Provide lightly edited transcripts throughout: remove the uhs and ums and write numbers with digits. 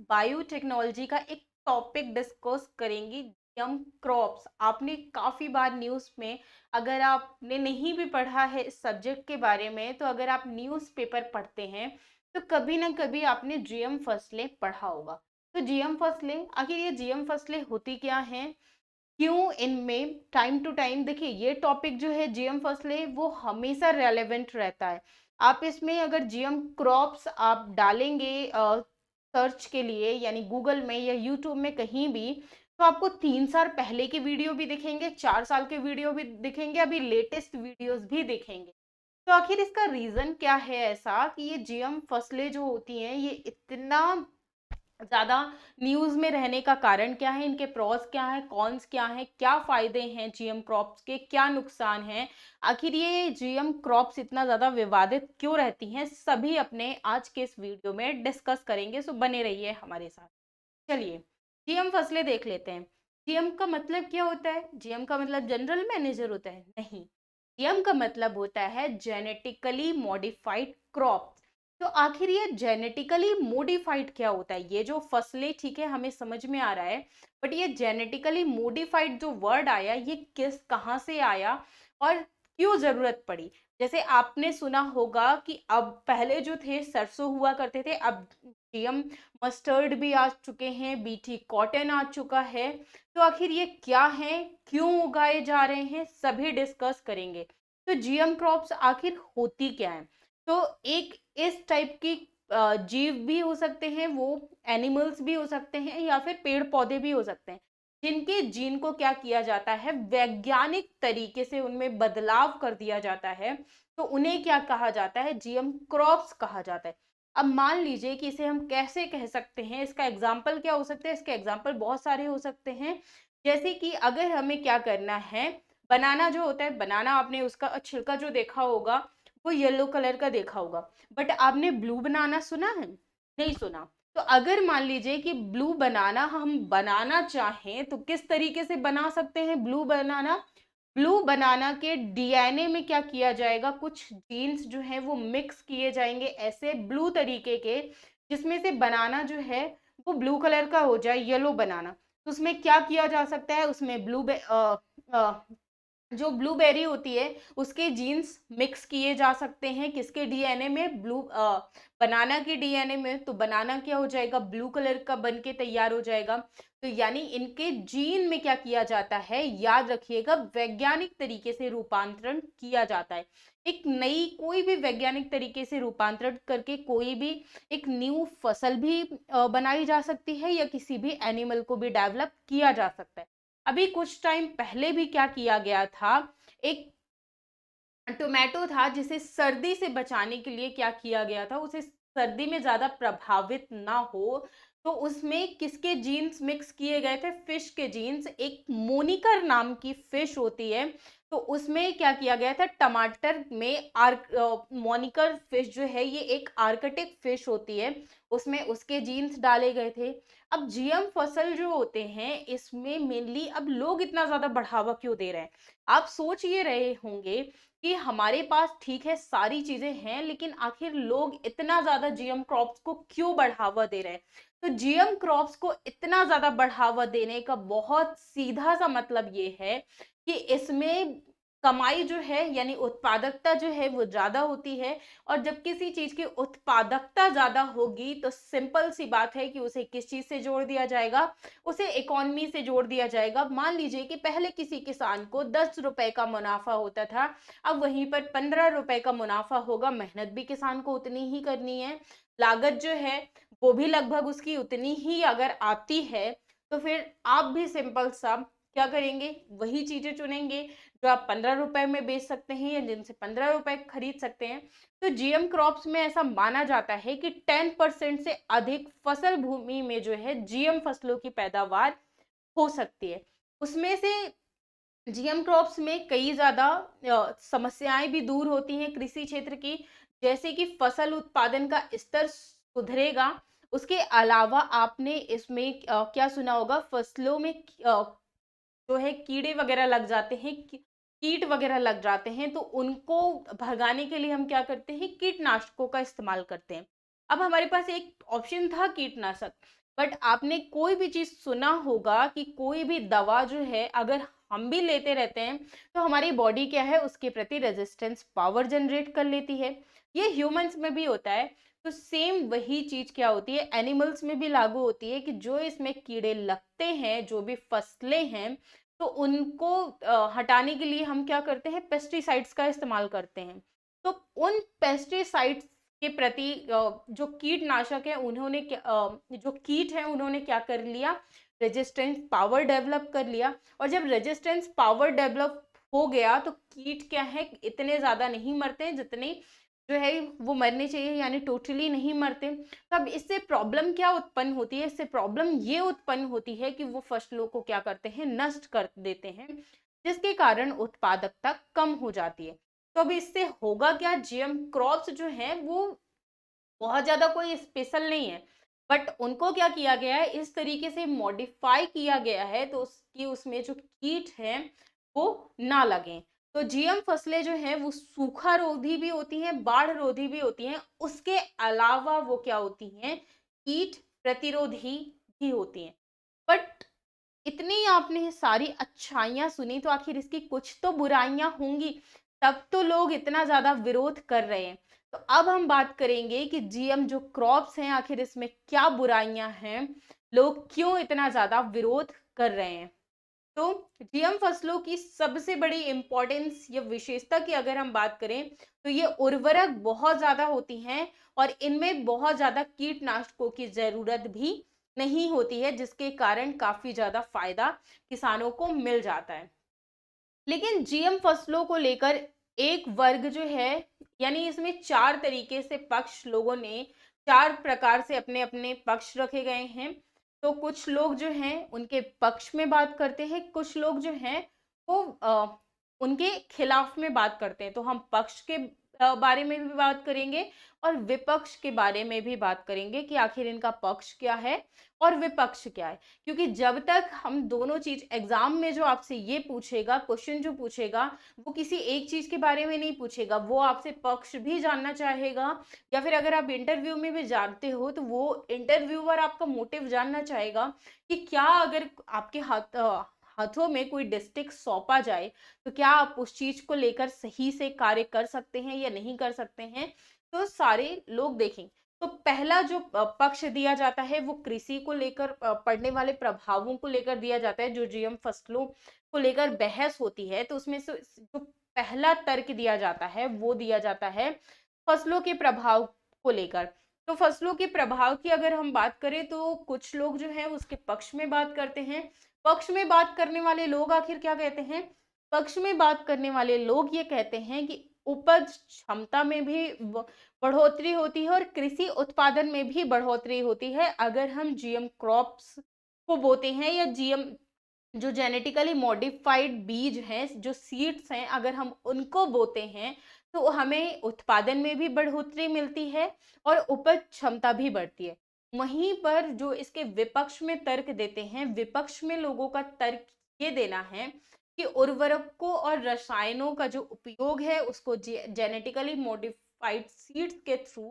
Biotechnology का एक topic discuss करेंगे, जीएम क्रॉप्स। आपने काफ़ी बार न्यूज़ में, अगर आपने नहीं भी पढ़ा है इस सब्जेक्ट के बारे में, तो अगर आप न्यूज़पेपर पढ़ते हैं तो कभी ना कभी आपने जीएम फसलें पढ़ा होगा। तो जीएम फसलें, आखिर ये जीएम फसलें होती क्या हैं, क्यों इनमें टाइम टू टाइम, देखिए ये टॉपिक जो है जीएम फसलें वो हमेशा रेलेवेंट रहता है। आप इसमें अगर जीएम क्रॉप्स आप डालेंगे सर्च के लिए, यानी गूगल में या यूट्यूब में कहीं भी, तो आपको 3 साल पहले के वीडियो भी दिखेंगे, 4 साल के वीडियो भी दिखेंगे, अभी लेटेस्ट वीडियोस भी दिखेंगे। तो आखिर इसका रीजन क्या है ऐसा कि ये जीएम फसलें जो होती हैं ये इतना ज़्यादा न्यूज़ में रहने का कारण क्या है, इनके प्रॉस क्या है, कॉन्स क्या है, क्या फ़ायदे हैं जीएम क्रॉप्स के, क्या नुकसान हैं, आखिर ये जीएम क्रॉप्स इतना ज़्यादा विवादित क्यों रहती हैं, सभी अपने आज के इस वीडियो में डिस्कस करेंगे। सो बने रहिए हमारे साथ। चलिए जीएम फसलें देख लेते हैं। जीएम का मतलब क्या होता है? जीएम का मतलब जनरल मैनेजर होता है? नहीं, जीएम का मतलब होता है जेनेटिकली मॉडिफाइड क्रॉप। तो आखिर ये जेनेटिकली मॉडिफाइड क्या होता है? ये जो फसलें, ठीक है, हमें समझ में आ रहा है, बट ये जेनेटिकली मॉडिफाइड जो वर्ड आया, ये किस कहाँ से आया और क्यों जरूरत पड़ी? जैसे आपने सुना होगा कि अब पहले जो थे सरसों हुआ करते थे, अब जीएम मस्टर्ड भी आ चुके हैं, बीटी कॉटन आ चुका है। तो आखिर ये क्या है, क्यों उगाए जा रहे हैं, सभी डिस्कस करेंगे। तो जीएम क्रॉप्स आखिर होती क्या है? तो एक इस टाइप की जीव भी हो सकते हैं, वो एनिमल्स भी हो सकते हैं, या फिर पेड़ पौधे भी हो सकते हैं, जिनके जीन को क्या किया जाता है, वैज्ञानिक तरीके से उनमें बदलाव कर दिया जाता है। तो उन्हें क्या कहा जाता है? जीएम क्रॉप्स कहा जाता है। अब मान लीजिए कि इसे हम कैसे कह सकते हैं, इसका एग्जाम्पल क्या हो सकता है? इसके एग्जाम्पल बहुत सारे हो सकते हैं। जैसे कि अगर हमें क्या करना है, बनाना जो होता है, बनाना आपने उसका छिलका जो देखा होगा वो येलो कलर का देखा होगा, बट आपने ब्लू बनाना सुना है? नहीं सुना। तो अगर मान लीजिए कि ब्लू बनाना हम बनाना चाहें तो किस तरीके से बना सकते हैं ब्लू बनाना? ब्लू बनाना के डीएनए में क्या किया जाएगा, कुछ जीन्स जो है वो मिक्स किए जाएंगे ऐसे ब्लू तरीके के, जिसमें से बनाना जो है वो ब्लू कलर का हो जाए, येलो बनाना। तो उसमें क्या किया जा सकता है, उसमें जो ब्लूबेरी होती है उसके जीन्स मिक्स किए जा सकते हैं, किसके डीएनए में? बनाना के डीएनए में। तो बनाना क्या हो जाएगा? ब्लू कलर का बन के तैयार हो जाएगा। तो यानी इनके जीन में क्या किया जाता है, याद रखिएगा, वैज्ञानिक तरीके से रूपांतरण किया जाता है। एक नई कोई भी वैज्ञानिक तरीके से रूपांतरण करके कोई भी एक न्यू फसल भी बनाई जा सकती है, या किसी भी एनिमल को भी डेवलप किया जा सकता है। अभी कुछ टाइम पहले भी क्या किया गया था, एक टोमेटो था जिसे सर्दी से बचाने के लिए क्या किया गया था, उसे सर्दी में ज्यादा प्रभावित ना हो, तो उसमें किसके जीन्स मिक्स किए गए थे? फिश के जीन्स। एक मोनिकर नाम की फिश होती है, तो उसमें क्या किया गया था, टमाटर में मोनिकर फिश जो है ये एक आर्कटिक फिश होती है, उसमें उसके जीन्स डाले गए थे। अब जीएम फसल जो होते हैं इसमें मेनली अब लोग इतना ज्यादा बढ़ावा क्यों दे रहे हैं? आप सोच ये रहे होंगे कि हमारे पास ठीक है सारी चीजें हैं, लेकिन आखिर लोग इतना ज्यादा जीएम क्रॉप्स को क्यों बढ़ावा दे रहे हैं? तो जीएम क्रॉप्स को इतना ज्यादा बढ़ावा देने का बहुत सीधा सा मतलब ये है कि इसमें कमाई जो है, यानी उत्पादकता जो है वो ज्यादा होती है। और जब किसी चीज की उत्पादकता ज्यादा होगी तो सिंपल सी बात है कि उसे किस चीज से जोड़ दिया जाएगा, उसे इकोनॉमी से जोड़ दिया जाएगा। मान लीजिए कि पहले किसी किसान को 10 रुपए का मुनाफा होता था, अब वहीं पर 15 रुपए का मुनाफा होगा। मेहनत भी किसान को उतनी ही करनी है, लागत जो है वो भी लगभग उसकी उतनी ही अगर आती है, तो फिर आप भी सिंपल सा क्या करेंगे, वही चीजें चुनेंगे जो आप 15 रुपए में बेच सकते हैं या जिनसे 15 रुपए खरीद सकते हैं। तो जीएम क्रॉप्स में ऐसा माना जाता है कि 10% से अधिक फसल भूमि में जो है जीएम फसलों की पैदावार हो सकती है। उसमें से जीएम क्रॉप्स में कई ज्यादा समस्याएं भी दूर होती हैं कृषि क्षेत्र की, जैसे कि फसल उत्पादन का स्तर सुधरेगा। उसके अलावा आपने इसमें क्या सुना होगा, फसलों में जो है कीड़े वगैरह लग जाते हैं, कीट वगैरह लग जाते हैं, तो उनको भगाने के लिए हम क्या करते हैं, कीटनाशकों का इस्तेमाल करते हैं। अब हमारे पास एक ऑप्शन था कीटनाशक, बट आपने कोई भी चीज सुना होगा कि कोई भी दवा जो है अगर हम भी लेते रहते हैं तो हमारी बॉडी क्या है, उसके प्रति रेजिस्टेंस पावर जनरेट कर लेती है। ये ह्यूमंस में भी होता है। तो सेम वही चीज क्या होती है, एनिमल्स में भी लागू होती है कि जो इसमें कीड़े लगते हैं, जो भी फसलें हैं, तो उनको हटाने के लिए हम क्या करते हैं, पेस्टिसाइड्स का इस्तेमाल करते हैं। तो उन पेस्टिसाइड्स के प्रति जो कीटनाशक है उन्होंने जो कीट है उन्होंने क्या कर लिया, रेजिस्टेंस पावर डेवलप कर लिया। और जब रेजिस्टेंस पावर डेवलप हो गया तो कीट क्या है, इतने ज्यादा नहीं मरते जितने जो है वो मरने चाहिए, यानी टोटली नहीं मरते। तब इससे प्रॉब्लम क्या उत्पन्न होती है, इससे प्रॉब्लम ये उत्पन्न होती है कि वो फसलों को क्या करते हैं, नष्ट कर देते हैं, जिसके कारण उत्पादकता कम हो जाती है। तो अब इससे होगा क्या, जीएम क्रॉप्स जो हैं वो बहुत ज्यादा कोई स्पेशल नहीं है, बट उनको क्या किया गया है, इस तरीके से मॉडिफाई किया गया है तो उसकी उसमें जो कीट है वो ना लगे। तो जीएम फसलें जो हैं वो सूखा रोधी भी होती हैं, बाढ़ रोधी भी होती हैं, उसके अलावा वो क्या होती हैं, कीट प्रतिरोधी भी होती हैं। बट इतनी आपने सारी अच्छाइयां सुनी तो आखिर इसकी कुछ तो बुराइयां होंगी, तब तो लोग इतना ज्यादा विरोध कर रहे हैं। तो अब हम बात करेंगे कि जीएम जो क्रॉप्स हैं आखिर इसमें क्या बुराइयां हैं, लोग क्यों इतना ज्यादा विरोध कर रहे हैं। तो जीएम फसलों की सबसे बड़ी इंपॉर्टेंस या विशेषता की अगर हम बात करें तो ये उर्वरक बहुत ज्यादा होती हैं और इनमें बहुत ज्यादा कीटनाशकों की जरूरत भी नहीं होती है, जिसके कारण काफी ज्यादा फायदा किसानों को मिल जाता है। लेकिन जीएम फसलों को लेकर एक वर्ग जो है, यानी इसमें चार तरीके से पक्ष, लोगों ने चार प्रकार से अपने अपने पक्ष रखे गए हैं। तो कुछ लोग जो हैं उनके पक्ष में बात करते हैं, कुछ लोग जो हैं वो उनके खिलाफ में बात करते हैं। तो हम पक्ष के बारे में भी बात करेंगे और विपक्ष के बारे में भी बात करेंगे कि आखिर इनका पक्ष क्या है और विपक्ष क्या है। क्योंकि जब तक हम दोनों चीज एग्जाम में जो आपसे ये पूछेगा, क्वेश्चन जो पूछेगा वो किसी एक चीज के बारे में नहीं पूछेगा, वो आपसे पक्ष भी जानना चाहेगा। या फिर अगर आप इंटरव्यू में भी जानते हो तो वो इंटरव्यूअर आपका मोटिव जानना चाहेगा कि क्या अगर आपके हाथों में कोई डिस्ट्रिक्ट सौंपा जाए तो क्या आप उस चीज को लेकर सही से कार्य कर सकते हैं या नहीं कर सकते हैं। तो सारे लोग देखेंगे। तो पहला जो पक्ष दिया जाता है वो कृषि को लेकर पड़ने वाले प्रभावों को लेकर दिया जाता है। जो जीएम फसलों को लेकर बहस होती है तो उसमें से जो पहला तर्क दिया जाता है वो दिया जाता है फसलों के प्रभाव को लेकर। तो फसलों के प्रभाव की अगर हम बात करें तो कुछ लोग जो है उसके पक्ष में बात करते हैं। पक्ष में बात करने वाले लोग आखिर क्या कहते हैं, पक्ष में बात करने वाले लोग ये कहते हैं कि उपज क्षमता में भी बढ़ोतरी होती है और कृषि उत्पादन में भी बढ़ोतरी होती है अगर हम जीएम क्रॉप्स को बोते हैं, या जीएम जो जेनेटिकली मॉडिफाइड बीज हैं, जो सीड्स हैं, अगर हम उनको बोते हैं तो हमें उत्पादन में भी बढ़ोतरी मिलती है और उपज क्षमता भी बढ़ती है। वहीं पर जो इसके विपक्ष में तर्क देते हैं, विपक्ष में लोगों का तर्क ये देना है कि उर्वरकों और रसायनों का जो उपयोग है उसको जेनेटिकली मॉडिफाइड सीड्स के थ्रू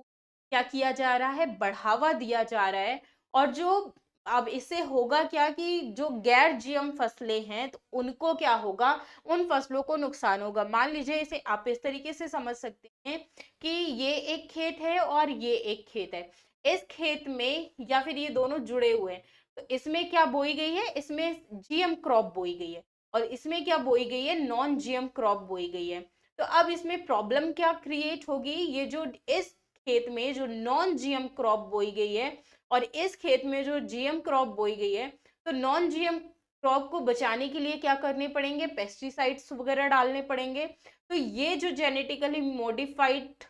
क्या किया जा रहा है, बढ़ावा दिया जा रहा है। और जो अब इससे होगा क्या कि जो गैर जीएम फसलें हैं तो उनको क्या होगा, उन फसलों को नुकसान होगा। मान लीजिए इसे आप इस तरीके से समझ सकते हैं कि ये एक खेत है और ये एक खेत है। इस खेत में या फिर ये दोनों जुड़े हुए हैं, तो इसमें क्या बोई गई है, इसमें जीएम क्रॉप बोई गई है और इसमें क्या बोई गई है, नॉन जीएम क्रॉप बोई गई है। तो अब इसमें प्रॉब्लम क्या क्रिएट होगी, ये जो इस खेत में जो नॉन जीएम क्रॉप बोई गई है और इस खेत में जो जीएम क्रॉप बोई गई है, तो नॉन जीएम क्रॉप को बचाने के लिए क्या करने पड़ेंगे, पेस्टिसाइड्स वगैरह डालने पड़ेंगे। तो ये जो जेनेटिकली मॉडिफाइड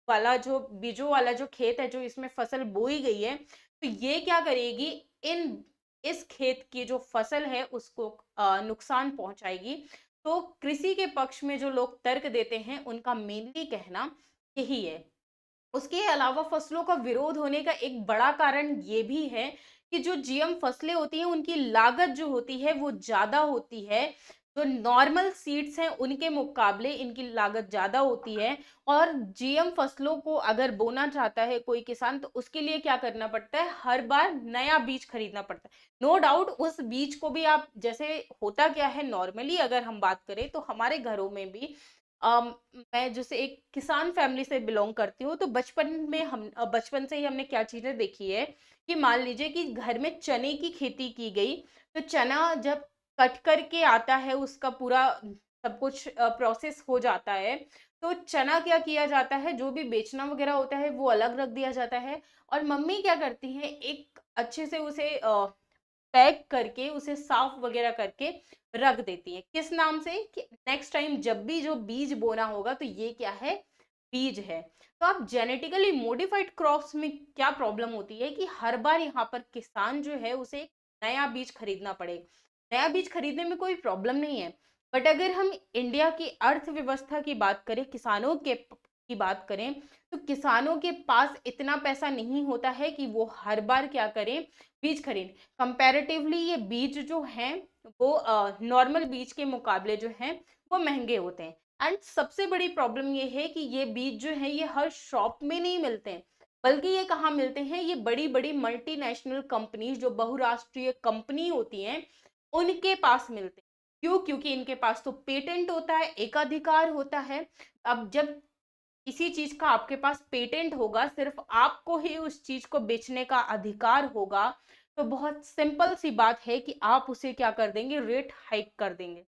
वाला जो बीजों वाला जो खेत है, जो इसमें फसल बोई गई है, तो ये क्या करेगी, इन इस खेत की जो फसल है उसको नुकसान पहुंचाएगी। तो कृषि के पक्ष में जो लोग तर्क देते हैं उनका मेनली कहना यही है। उसके अलावा फसलों का विरोध होने का एक बड़ा कारण ये भी है कि जो जीएम फसलें होती हैं उनकी लागत जो होती है वो ज्यादा होती है। जो नॉर्मल सीड्स हैं उनके मुकाबले इनकी लागत ज़्यादा होती है। और जीएम फसलों को अगर बोना चाहता है कोई किसान, तो उसके लिए क्या करना पड़ता है, हर बार नया बीज खरीदना पड़ता है। नो डाउट उस बीज को भी आप, जैसे होता क्या है नॉर्मली अगर हम बात करें तो हमारे घरों में भी मैं जैसे एक किसान फैमिली से बिलोंग करती हूँ, तो बचपन में हम बचपन से ही हमने क्या चीजें देखी है कि मान लीजिए कि घर में चने की खेती की गई, तो चना जब कट करके आता है, उसका पूरा सब कुछ प्रोसेस हो जाता है, तो चना क्या किया जाता है, जो भी बेचना वगैरह होता है वो अलग रख दिया जाता है। और मम्मी क्या करती है, एक अच्छे से उसे पैक करके उसे साफ वगैरह करके रख देती है। किस नाम से, कि नेक्स्ट टाइम जब भी जो बीज बोना होगा तो ये क्या है, बीज है। तो आप जेनेटिकली मॉडिफाइड क्रॉप्स में क्या प्रॉब्लम होती है कि हर बार यहाँ पर किसान जो है उसे एक नया बीज खरीदना पड़ेगा। नया बीज खरीदने में कोई प्रॉब्लम नहीं है, बट अगर हम इंडिया की अर्थव्यवस्था की बात करें, किसानों के की बात करें, तो किसानों के पास इतना पैसा नहीं होता है कि वो हर बार क्या करें, बीज खरीद। कंपैरेटिवली ये बीज जो हैं वो नॉर्मल बीज के मुकाबले जो हैं वो महंगे होते हैं। एंड सबसे बड़ी प्रॉब्लम ये है कि ये बीज जो है ये हर शॉप में नहीं मिलते हैं, बल्कि ये कहाँ मिलते हैं, ये बड़ी बड़ी मल्टीनेशनल कंपनीज, जो बहुराष्ट्रीय कंपनी होती हैं, उनके पास मिलते हैं। क्यों? क्योंकि इनके पास तो पेटेंट होता है, एकाधिकार होता है। अब जब किसी चीज का आपके पास पेटेंट होगा, सिर्फ आपको ही उस चीज को बेचने का अधिकार होगा, तो बहुत सिंपल सी बात है कि आप उसे क्या कर देंगे, रेट हाइक कर देंगे।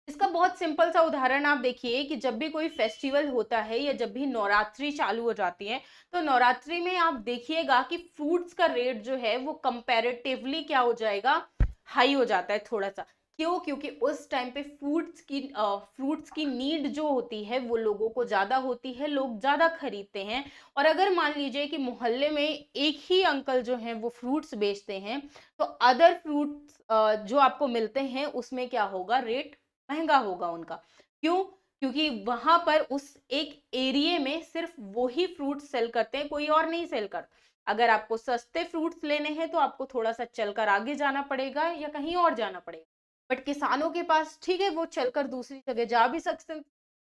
इसका बहुत सिंपल सा उदाहरण आप देखिए कि जब भी कोई फेस्टिवल होता है या जब भी नवरात्रि चालू हो जाती है, तो नवरात्रि में आप देखिएगा कि फ्रूट्स का रेट जो है वो कंपैरेटिवली क्या हो जाएगा, हाई हो जाता है थोड़ा सा। क्यों? क्योंकि उस टाइम पे फ्रूट्स की नीड जो होती है वो लोगों को ज्यादा होती है, लोग ज्यादा खरीदते हैं। और अगर मान लीजिए कि मोहल्ले में एक ही अंकल जो हैं वो फ्रूट्स बेचते हैं, तो अदर फ्रूट्स जो आपको मिलते हैं उसमें क्या होगा, रेट महंगा होगा उनका। क्यों? क्योंकि वहां पर उस एक एरिया में सिर्फ वो ही फ्रूट सेल करते हैं, कोई और नहीं सेल करता। अगर आपको सस्ते फ्रूट्स लेने हैं तो आपको थोड़ा सा चलकर आगे जाना पड़ेगा या कहीं और जाना पड़ेगा। बट किसानों के पास ठीक है, वो चलकर दूसरी जगह जा भी सकते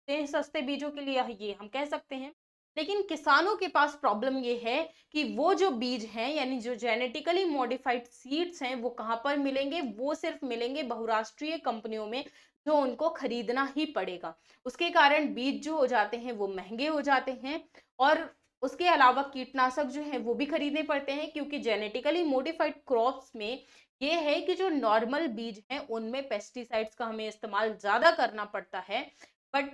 हैं सस्ते बीजों के लिए, ये हम कह सकते हैं। लेकिन किसानों के पास प्रॉब्लम ये है कि वो जो बीज हैं, यानी जो जेनेटिकली मॉडिफाइड सीड्स हैं, वो कहाँ पर मिलेंगे, वो सिर्फ मिलेंगे बहुराष्ट्रीय कंपनियों में, जो उनको खरीदना ही पड़ेगा। उसके कारण बीज जो हो जाते हैं वो महंगे हो जाते हैं। और उसके अलावा कीटनाशक जो है वो भी खरीदने पड़ते हैं, क्योंकि जेनेटिकली मॉडिफाइड क्रॉप्स में ये है कि जो नॉर्मल बीज हैं उनमें पेस्टिसाइड्स का हमें इस्तेमाल ज्यादा करना पड़ता है, बट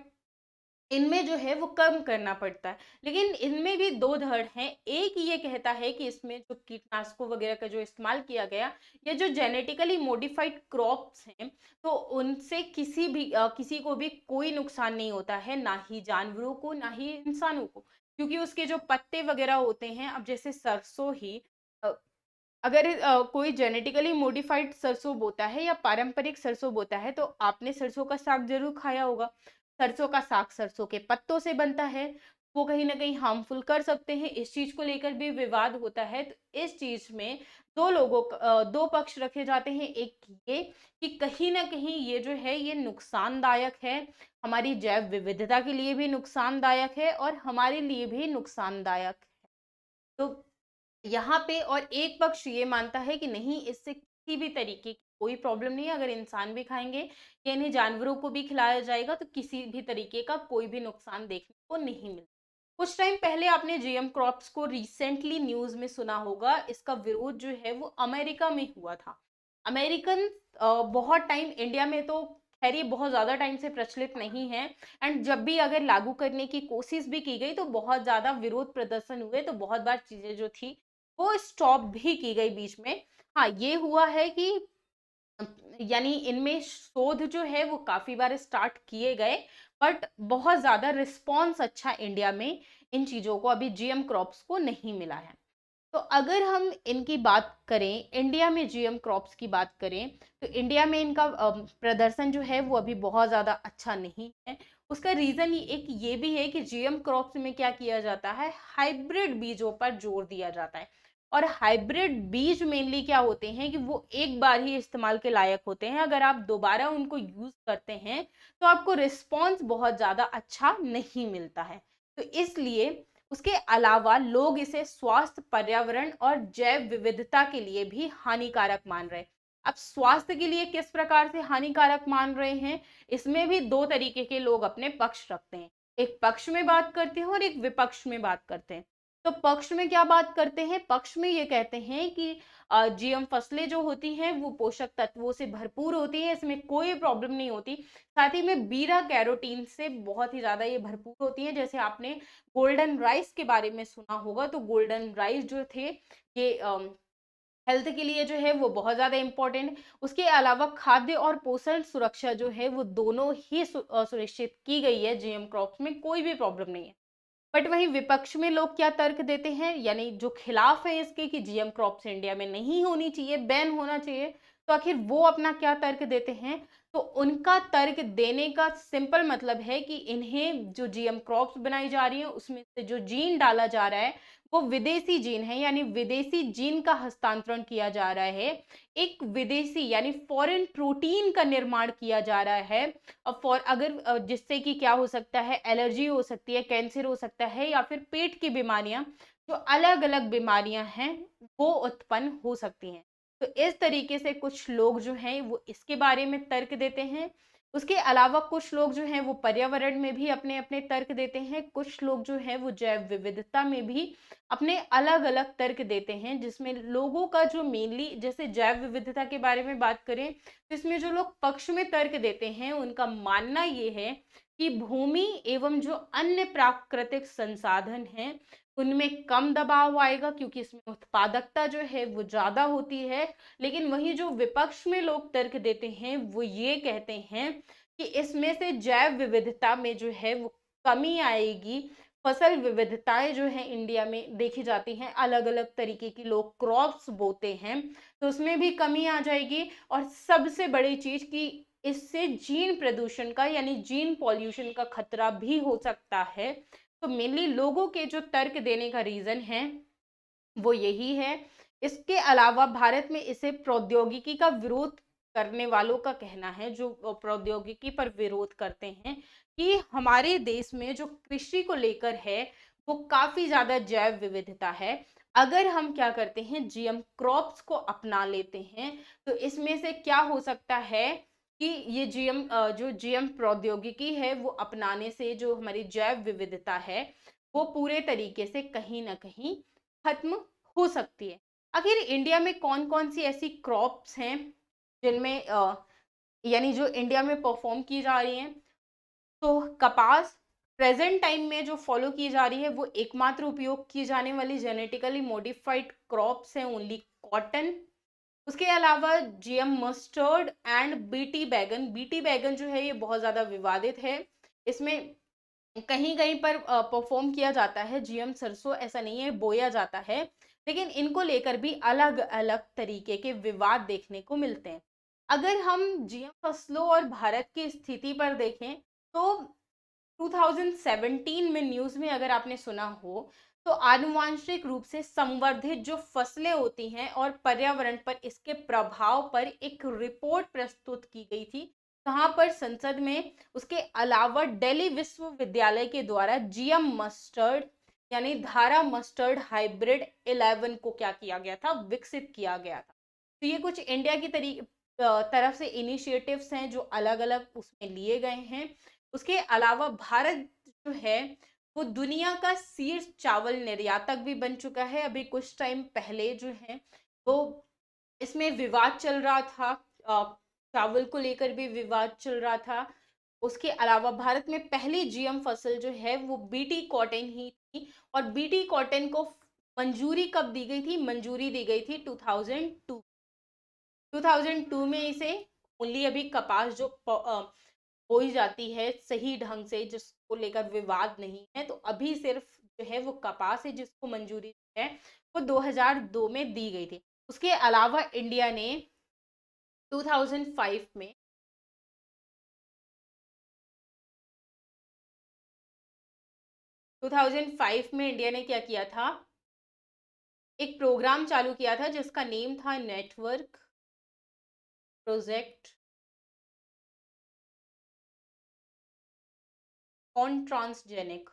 इनमें जो है वो कम करना पड़ता है। लेकिन इनमें भी दो धड़ हैं, एक ये कहता है कि इसमें जो कीटनाशकों वगैरह का जो इस्तेमाल किया गया, ये जो जेनेटिकली मॉडिफाइड क्रॉप्स हैं, तो उनसे किसी को भी कोई नुकसान नहीं होता है, ना ही जानवरों को ना ही इंसानों को। क्योंकि उसके जो पत्ते वगैरह होते हैं, अब जैसे सरसों ही अ, अगर कोई जेनेटिकली मॉडिफाइड सरसों बोता है या पारंपरिक सरसों बोता है, तो आपने सरसों का साग जरूर खाया होगा। सरसों का साग सरसों के पत्तों से बनता है, वो कहीं ना कहीं हार्मफुल कर सकते हैं, इस चीज को लेकर भी विवाद होता है। तो इस चीज में दो पक्ष रखे जाते हैं। एक ये कि कहीं ना कहीं ये जो है ये नुकसानदायक है, हमारी जैव विविधता के लिए भी नुकसानदायक है और हमारे लिए भी नुकसानदायक है। तो यहाँ पे और एक पक्ष ये मानता है कि नहीं, इससे किसी भी तरीके की कोई प्रॉब्लम नहीं है, अगर इंसान भी खाएंगे या इन्हें जानवरों को भी खिलाया जाएगा तो किसी भी तरीके का कोई भी नुकसान देखने को नहीं मिलता। कुछ टाइम पहले आपने जीएम क्रॉप्स को रिसेंटली न्यूज में सुना होगा, इसका विरोध जो है वो अमेरिका में हुआ था। अमेरिकन बहुत टाइम, इंडिया में तो खैर ये बहुत ज्यादा टाइम से प्रचलित नहीं है, एंड जब भी अगर लागू करने की कोशिश भी की गई तो बहुत ज्यादा विरोध प्रदर्शन हुए, तो बहुत बार चीजें जो थी वो स्टॉप भी की गई बीच में। हाँ, ये हुआ है कि यानी इनमें शोध जो है वो काफी बार स्टार्ट किए गए, बट बहुत ज्यादा रिस्पॉन्स अच्छा इंडिया में इन चीजों को, अभी जीएम क्रॉप्स को नहीं मिला है। तो अगर हम इनकी बात करें, इंडिया में जीएम क्रॉप्स की बात करें, तो इंडिया में इनका प्रदर्शन जो है वो अभी बहुत ज़्यादा अच्छा नहीं है। उसका रीज़न एक ये भी है कि जीएम क्रॉप्स में क्या किया जाता है, हाइब्रिड बीजों पर जोर दिया जाता है। और हाइब्रिड बीज मेनली क्या होते हैं कि वो एक बार ही इस्तेमाल के लायक होते हैं, अगर आप दोबारा उनको यूज करते हैं तो आपको रिस्पॉन्स बहुत ज्यादा अच्छा नहीं मिलता है। तो इसलिए उसके अलावा लोग इसे स्वास्थ्य, पर्यावरण और जैव विविधता के लिए भी हानिकारक मान रहे हैं। अब स्वास्थ्य के लिए किस प्रकार से हानिकारक मान रहे हैं, इसमें भी दो तरीके के लोग अपने पक्ष रखते हैं। एक पक्ष में बात करते हैं और एक विपक्ष में बात करते हैं। तो पक्ष में क्या बात करते हैं, पक्ष में ये कहते हैं कि जीएम फसलें जो होती हैं वो पोषक तत्वों से भरपूर होती है, इसमें कोई प्रॉब्लम नहीं होती। साथ ही में बीटा कैरोटीन से बहुत ही ज्यादा ये भरपूर होती है। जैसे आपने गोल्डन राइस के बारे में सुना होगा, तो गोल्डन राइस जो थे ये हेल्थ के लिए जो है वो बहुत ज्यादा इंपॉर्टेंट। उसके अलावा खाद्य और पोषण सुरक्षा जो है वो दोनों ही सुनिश्चित की गई है जीएम क्रॉप्स में, कोई भी प्रॉब्लम नहीं है। बट वहीं विपक्ष में लोग क्या तर्क देते हैं, यानी जो खिलाफ है इसके कि जीएम क्रॉप्स इंडिया में नहीं होनी चाहिए, बैन होना चाहिए, तो आखिर वो अपना क्या तर्क देते हैं। तो उनका तर्क देने का सिंपल मतलब है कि इन्हें जो जीएम क्रॉप्स बनाई जा रही है उसमें से जो जीन डाला जा रहा है वो विदेशी जीन है, यानी विदेशी जीन का हस्तांतरण किया जा रहा है। एक विदेशी यानी फॉरेन प्रोटीन का निर्माण किया जा रहा है। फॉर अगर जिससे कि क्या हो सकता है, एलर्जी हो सकती है, कैंसर हो सकता है, या फिर पेट की बीमारियां, जो अलग अलग बीमारियां हैं वो उत्पन्न हो सकती हैं। तो इस तरीके से कुछ लोग जो हैं वो इसके बारे में तर्क देते हैं। उसके अलावा कुछ लोग जो हैं वो पर्यावरण में भी अपने अपने तर्क देते हैं, कुछ लोग जो हैं वो जैव विविधता में भी अपने अलग अलग तर्क देते हैं, जिसमें लोगों का जो मेनली, जैसे जैव विविधता के बारे में बात करें तो इसमें जो लोग पक्ष में तर्क देते हैं उनका मानना ये है कि भूमि एवं जो अन्य प्राकृतिक संसाधन हैं उनमें कम दबाव आएगा, क्योंकि इसमें उत्पादकता जो है वो ज्यादा होती है। लेकिन वही जो विपक्ष में लोग तर्क देते हैं वो ये कहते हैं कि इसमें से जैव विविधता में जो है वो कमी आएगी। फसल विविधताएं जो है इंडिया में देखी जाती हैं, अलग अलग तरीके की लोग क्रॉप्स बोते हैं, तो उसमें भी कमी आ जाएगी। और सबसे बड़ी चीज कि इससे जीन प्रदूषण का यानी जीन पॉल्यूशन का खतरा भी हो सकता है। तो मेनली लोगों के जो तर्क देने का रीजन है वो यही है। इसके अलावा भारत में इसे प्रौद्योगिकी का विरोध करने वालों का कहना है, जो प्रौद्योगिकी पर विरोध करते हैं, कि हमारे देश में जो कृषि को लेकर है वो काफी ज्यादा जैव विविधता है। अगर हम क्या करते हैं, जीएम क्रॉप्स को अपना लेते हैं, तो इसमें से क्या हो सकता है कि ये जो जीएम प्रौद्योगिकी है वो अपनाने से जो हमारी जैव विविधता है वो पूरे तरीके से कहीं ना कहीं खत्म हो सकती है। आखिर इंडिया में कौन कौन सी ऐसी क्रॉप्स हैं जिनमें यानी जो इंडिया में परफॉर्म की जा रही हैं, तो कपास प्रेजेंट टाइम में जो फॉलो की जा रही है वो एकमात्र उपयोग की जाने वाली जेनेटिकली मॉडिफाइड क्रॉप्स हैं ओनली कॉटन। उसके अलावा जीएम मस्टर्ड एंड बीटी बैगन, बीटी बैगन जो है ये बहुत ज्यादा विवादित है, इसमें कहीं कहीं पर परफॉर्म किया जाता है। जीएम सरसों ऐसा नहीं है, बोया जाता है, लेकिन इनको लेकर भी अलग अलग तरीके के विवाद देखने को मिलते हैं। अगर हम जीएम फसलों और भारत की स्थिति पर देखें तो 2017 में न्यूज में अगर आपने सुना हो तो आनुवांशिक रूप से संवर्धित जो फसलें होती हैं और पर्यावरण पर इसके प्रभाव पर एक रिपोर्ट प्रस्तुत की गई थी, कहाँ पर, संसद में। उसके अलावा दिल्ली विश्वविद्यालय के द्वारा जीएम मस्टर्ड यानी धारा मस्टर्ड हाइब्रिड 11 को क्या किया गया था, विकसित किया गया था। तो ये कुछ इंडिया की तरफ से इनिशिएटिव्स हैं जो अलग अलग उसमें लिए गए हैं। उसके अलावा भारत जो है वो दुनिया का शीर्ष चावल निर्यातक भी बन चुका है। अभी कुछ टाइम पहले जो है वो इसमें विवाद चल रहा था, चावल को लेकर भी विवाद चल रहा था। उसके अलावा भारत में पहली जीएम फसल जो है वो बीटी कॉटन ही थी, और बीटी कॉटन को मंजूरी कब दी गई थी, मंजूरी दी गई थी 2002 में इसे। ओनली अभी कपास जो बोई जाती है सही ढंग से, जिसको लेकर विवाद नहीं है, तो अभी सिर्फ जो है वो कपास है जिसको मंजूरी है वो 2002 में दी गई थी। उसके अलावा इंडिया ने 2005 में 2005 में इंडिया ने क्या किया था, एक प्रोग्राम चालू किया था जिसका नेम था नेटवर्क प्रोजेक्ट ऑन ट्रांसजेनिक।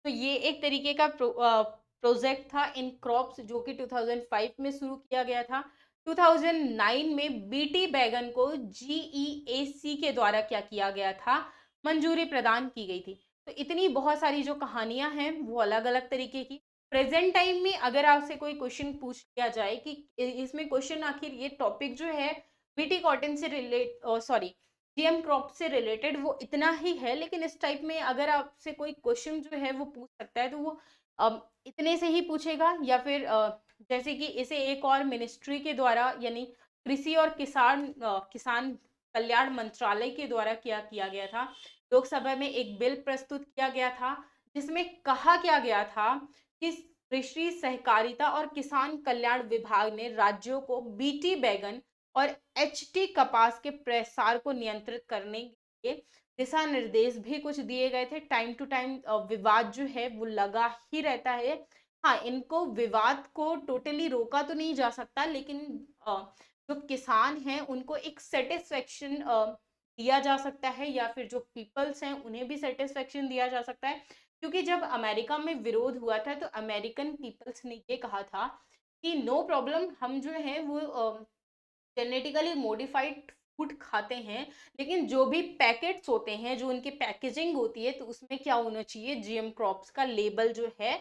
तो ये एक तरीके का प्रोजेक्ट था इन क्रॉप्स जो कि 2005 में शुरू किया गया था। 2009 में बीटी बैगन को जीईएसी के द्वारा क्या किया गया था, मंजूरी प्रदान की गई थी। तो इतनी बहुत सारी जो कहानियां हैं वो अलग अलग तरीके की। प्रेजेंट टाइम में अगर आपसे कोई क्वेश्चन पूछ लिया जाए कि इसमें क्वेश्चन आखिर ये टॉपिक जो है बीटी कॉटन से रिलेट सॉरी जीएम क्रॉप से रिलेटेड वो इतना ही है, लेकिन इस टाइप में अगर आपसे कोई क्वेश्चन जो है वो पूछ सकता है तो वो इतने से ही पूछेगा, या फिर जैसे कि इसे एक और मिनिस्ट्री के द्वारा यानी कृषि और किसान कल्याण मंत्रालय के द्वारा क्या किया गया था, लोकसभा में एक बिल प्रस्तुत किया गया था जिसमें कहा क्या गया था कि कृषि सहकारिता और किसान कल्याण विभाग ने राज्यों को बीटी बैगन और एचटी कपास के प्रसार को नियंत्रित करने के दिशा निर्देश भी कुछ दिए गए थे। टाइम टू टाइम विवाद जो है वो लगा ही रहता है। हाँ, इनको विवाद को टोटली रोका तो नहीं जा सकता, लेकिन जो किसान हैं उनको एक सेटिस्फेक्शन दिया जा सकता है, या फिर जो पीपल्स हैं उन्हें भी सेटिस्फेक्शन दिया जा सकता है। क्योंकि जब अमेरिका में विरोध हुआ था तो अमेरिकन पीपल्स ने ये कहा था कि नो प्रॉब्लम, हम जो है वो जेनेटिकली मॉडिफाइड फूड खाते हैं, लेकिन जो भी पैकेट्स होते हैं, जो उनकी पैकेजिंग होती है, तो उसमें क्या होना चाहिए, जीएम क्रॉप्स का लेबल जो है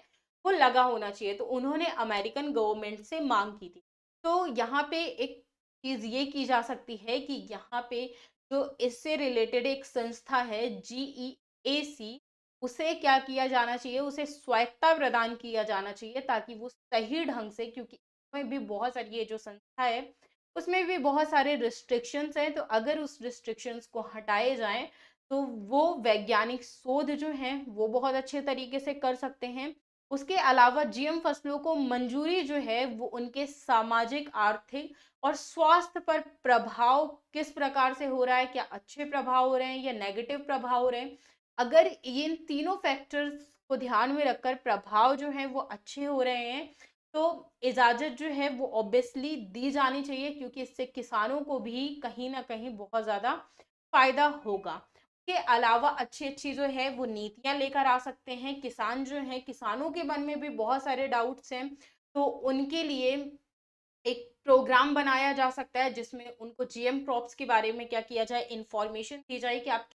वो लगा होना चाहिए। तो उन्होंने अमेरिकन गवर्नमेंट से मांग की थी। तो यहाँ पे एक चीज ये की जा सकती है कि यहाँ पे जो इससे रिलेटेड एक संस्था है जीईएसी, उसे क्या किया जाना चाहिए, उसे स्वायत्ता प्रदान किया जाना चाहिए ताकि वो सही ढंग से, क्योंकि इसमें भी बहुत सारी ये जो संस्था है उसमें भी बहुत सारे रिस्ट्रिक्शंस हैं, तो अगर उस रिस्ट्रिक्शंस को हटाए जाएं तो वो वैज्ञानिक शोध जो है वो बहुत अच्छे तरीके से कर सकते हैं। उसके अलावा जीएम फसलों को मंजूरी जो है वो उनके सामाजिक, आर्थिक और स्वास्थ्य पर प्रभाव किस प्रकार से हो रहा है, क्या अच्छे प्रभाव हो रहे हैं या नेगेटिव प्रभाव हो रहे हैं। अगर इन तीनों फैक्टर्स को ध्यान में रखकर प्रभाव जो है वो अच्छे हो रहे हैं तो इजाज़त जो है वो ऑब्वियसली दी जानी चाहिए, क्योंकि इससे किसानों को भी कहीं ना कहीं बहुत ज़्यादा फायदा होगा। के अलावा अच्छी अच्छी जो है वो नीतियां लेकर आ सकते हैं। किसान जो है, किसानों के मन में भी बहुत सारे डाउट्स हैं, तो उनके लिए एक प्रोग्राम बनाया जा सकता है जिसमें उनको जीएम क्रॉप्स के बारे में क्या किया जाए, इंफॉर्मेशन दी जाए कि आप